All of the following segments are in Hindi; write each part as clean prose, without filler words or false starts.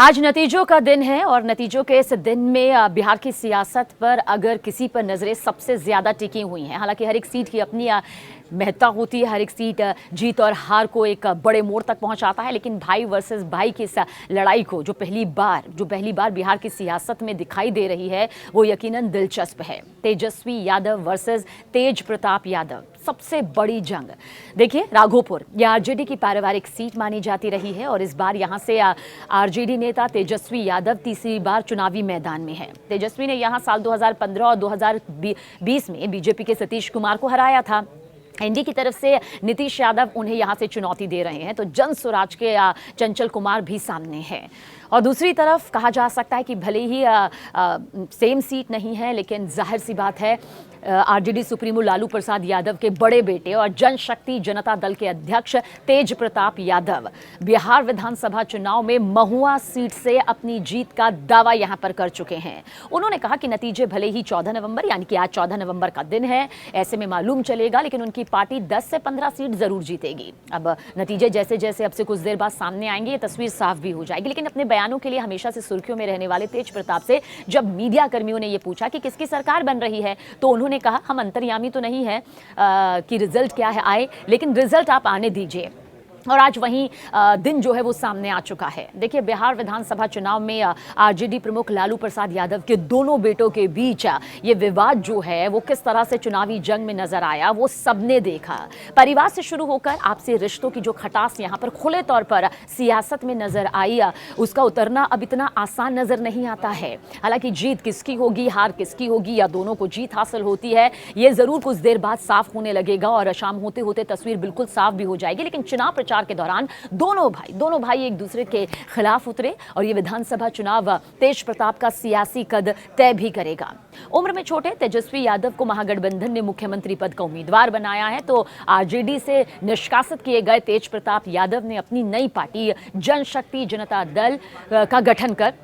आज नतीजों का दिन है और नतीजों के इस दिन में बिहार की सियासत पर अगर किसी पर नजरें सबसे ज्यादा टिकी हुई हैं। हालांकि हर एक सीट की अपनी महत्ता होती है, हर एक सीट जीत और हार को एक बड़े मोड़ तक पहुंचाता है, लेकिन भाई वर्सेस भाई की इस लड़ाई को जो पहली बार बिहार की सियासत में दिखाई दे रही है वो यकीनन दिलचस्प है। तेजस्वी यादव वर्सेस तेज प्रताप यादव, सबसे बड़ी जंग। देखिए, राघोपुर यह आरजेडी की पारिवारिक सीट मानी जाती रही है और इस बार यहां से आरजेडी नेता तेजस्वी यादव तीसरी बार चुनावी मैदान में है। तेजस्वी ने यहां साल 2015 और 2020 में बीजेपी के सतीश कुमार को हराया था। एनडी की तरफ से नीतीश यादव उन्हें यहां से चुनौती दे रहे हैं, तो जन स्वराज के चंचल कुमार भी सामने हैं। और दूसरी तरफ कहा जा सकता है कि भले ही सेम सीट नहीं है, लेकिन जाहिर सी बात है आरजेडी सुप्रीमो लालू प्रसाद यादव के बड़े बेटे और जनशक्ति जनता दल के अध्यक्ष तेज प्रताप यादव बिहार विधानसभा चुनाव में महुआ सीट से अपनी जीत का दावा यहां पर कर चुके हैं। उन्होंने कहा कि नतीजे भले ही 14 नवंबर यानी कि आज 14 नवंबर का दिन है, ऐसे में मालूम चलेगा, लेकिन उनकी पार्टी 10 से 15 सीट जरूर जीतेगी। अब नतीजे जैसे जैसे अब से कुछ देर बाद सामने आएंगे, ये तस्वीर साफ भी हो जाएगी। लेकिन अपने बयानों के लिए हमेशा से सुर्खियों में रहने वाले तेज प्रताप से जब मीडिया कर्मियों ने यह पूछा कि किसकी सरकार बन रही है, तो उन्होंने कहा हम अंतर्यामी तो नहीं है कि रिजल्ट क्या है आए, लेकिन रिजल्ट आप आने दीजिए। और आज वहीं दिन जो है वो सामने आ चुका है। देखिए, बिहार विधानसभा चुनाव में आरजेडी प्रमुख लालू प्रसाद यादव के दोनों बेटों के बीच ये विवाद जो है वो किस तरह से चुनावी जंग में नजर आया वो सबने देखा। परिवार से शुरू होकर आपसी रिश्तों की जो खटास यहाँ पर खुले तौर पर सियासत में नजर आई, उसका उतरना अब इतना आसान नजर नहीं आता है। हालांकि जीत किसकी होगी, हार किसकी होगी, या दोनों को जीत हासिल होती है, ये जरूर कुछ देर बाद साफ होने लगेगा और शाम होते होते तस्वीर बिल्कुल साफ भी हो जाएगी। लेकिन चुनाव प्रचार के दौरान दोनों भाई एक दूसरे के खिलाफ उतरे और ये विधानसभा चुनाव तेज प्रताप का सियासी कद तय भी करेगा। उम्र में छोटे तेजस्वी यादव को महागठबंधन ने मुख्यमंत्री पद का उम्मीदवार बनाया है, तो आरजेडी से निष्कासित किए गए तेज प्रताप यादव ने अपनी नई पार्टी जनशक्ति जनता दल का गठन कर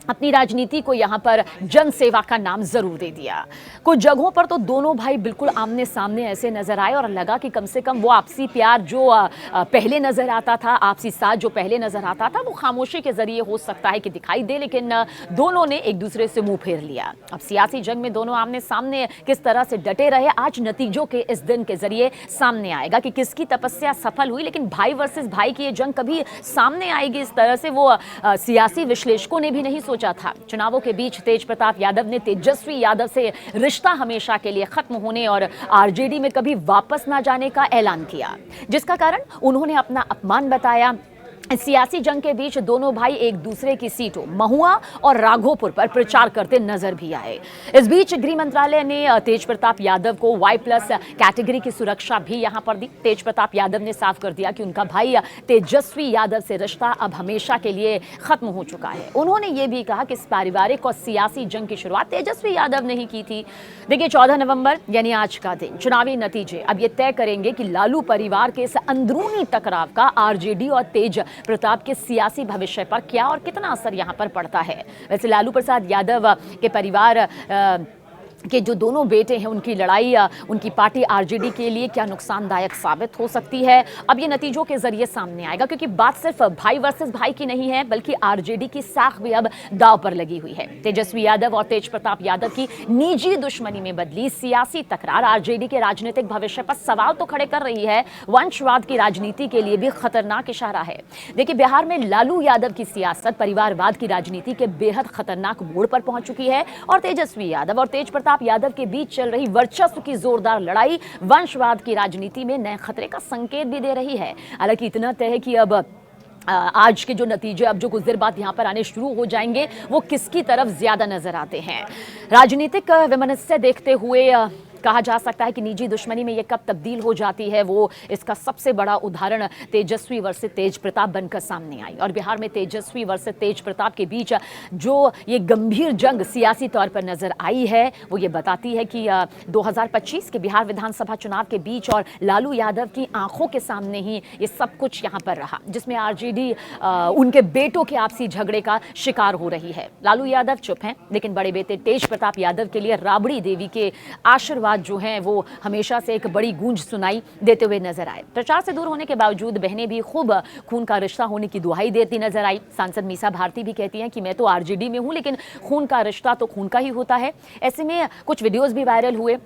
अपनी राजनीति को यहां पर जन सेवा का नाम जरूर दे दिया। कुछ जगहों पर तो दोनों भाई बिल्कुल आमने सामने ऐसे नजर आए और लगा कि कम से कम वो आपसी प्यार जो पहले नजर आता था, आपसी साथ जो पहले नजर आता था, वो खामोशी के जरिए हो सकता है कि दिखाई दे, लेकिन दोनों ने एक दूसरे से मुंह फेर लिया। अब सियासी जंग में दोनों आमने सामने किस तरह से डटे रहे, आज नतीजों के इस दिन के जरिए सामने आएगा कि किसकी तपस्या सफल हुई। लेकिन भाई वर्सेस भाई की ये जंग कभी सामने आएगी इस तरह से वो सियासी विश्लेषकों ने भी नहीं सोचा था। चुनावों के बीच तेज प्रताप यादव ने तेजस्वी यादव से रिश्ता हमेशा के लिए खत्म होने और आरजेडी में कभी वापस ना जाने का ऐलान किया, जिसका कारण उन्होंने अपना अपमान बताया। सियासी जंग के बीच दोनों भाई एक दूसरे की सीटों महुआ और राघोपुर पर प्रचार करते नजर भी आए। इस बीच गृह मंत्रालय ने तेज प्रताप यादव को Y+ कैटेगरी की सुरक्षा भी यहां पर दी। तेज प्रताप यादव ने साफ कर दिया कि उनका भाई तेजस्वी यादव से रिश्ता अब हमेशा के लिए खत्म हो चुका है। उन्होंने ये भी कहा कि इस पारिवारिक और सियासी जंग की शुरुआत तेजस्वी यादव ने ही की थी। देखिए, 14 नवंबर यानी आज का दिन चुनावी नतीजे अब ये तय करेंगे कि लालू परिवार के इस अंदरूनी टकराव का आरजेडी और तेज प्रताप के सियासी भविष्य पर क्या और कितना असर यहां पर पड़ता है। वैसे लालू प्रसाद यादव के परिवार के जो दोनों बेटे हैं, उनकी लड़ाई उनकी पार्टी आरजेडी के लिए क्या नुकसानदायक साबित हो सकती है, अब ये नतीजों के जरिए सामने आएगा। क्योंकि बात सिर्फ भाई वर्सेस भाई की नहीं है, बल्कि आरजेडी की साख भी अब दांव पर लगी हुई है। तेजस्वी यादव और तेज प्रताप यादव की निजी दुश्मनी में बदली सियासी तकरार आरजेडी के राजनीतिक भविष्य पर सवाल तो खड़े कर रही है, वंशवाद की राजनीति के लिए भी खतरनाक इशारा है। देखिए, बिहार में लालू यादव की सियासत परिवारवाद की राजनीति के बेहद खतरनाक मोड़ पर पहुंच चुकी है और तेजस्वी यादव और तेज प्रताप यादव के बीच चल रही वर्चस्व की जोरदार लड़ाई वंशवाद की राजनीति में नए खतरे का संकेत भी दे रही है। हालांकि इतना तय है कि अब आज के जो नतीजे अब जो कुछ देर बाद यहां पर आने शुरू हो जाएंगे, वो किसकी तरफ ज्यादा नजर आते हैं। राजनीतिक वैमनस्य देखते हुए कहा जा सकता है कि निजी दुश्मनी में ये कब तब्दील हो जाती है, वो इसका सबसे बड़ा उदाहरण तेजस्वी वर्सेस तेज प्रताप बनकर सामने आई। और बिहार में तेजस्वी वर्सेस तेज प्रताप के बीच जो ये गंभीर जंग सियासी तौर पर नजर आई है, वो ये बताती है कि 2025 के बिहार विधानसभा चुनाव के बीच और लालू यादव की आंखों के सामने ही ये सब कुछ यहाँ पर रहा, जिसमें आरजेडी उनके बेटों के आपसी झगड़े का शिकार हो रही है। लालू यादव चुप हैं, लेकिन बड़े बेटे तेज प्रताप यादव के लिए राबड़ी देवी के आशीर्वाद आवाज़ जो हैं वो हमेशा से एक बड़ी गूंज सुनाई देते हुए नजर आए। प्रचार से दूर होने के बावजूद बहनें भी खूब खून का रिश्ता होने की दुहाई देती नजर आई। सांसद मीसा भारती भी कहती हैं कि मैं तो आरजेडी में हूं, लेकिन खून का रिश्ता तो खून का ही होता है। ऐसे में कुछ वीडियोस भी वायरल हुए।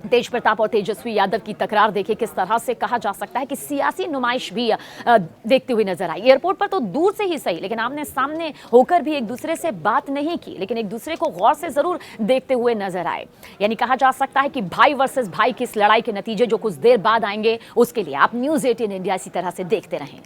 तेज प्रताप और तेजस्वी यादव की तकरार देखिए किस तरह से कहा जा सकता है कि सियासी नुमाइश भी देखते हुए नजर आई। एयरपोर्ट पर तो दूर से ही सही, लेकिन आमने सामने होकर भी एक दूसरे से बात नहीं की, लेकिन एक दूसरे को गौर से जरूर देखते हुए नजर आए। यानी कहा जा सकता है कि भाई वर्सेस भाई की इस लड़ाई के नतीजे जो कुछ देर बाद आएंगे, उसके लिए आप न्यूज़ 18 इंडिया इसी तरह से देखते रहें।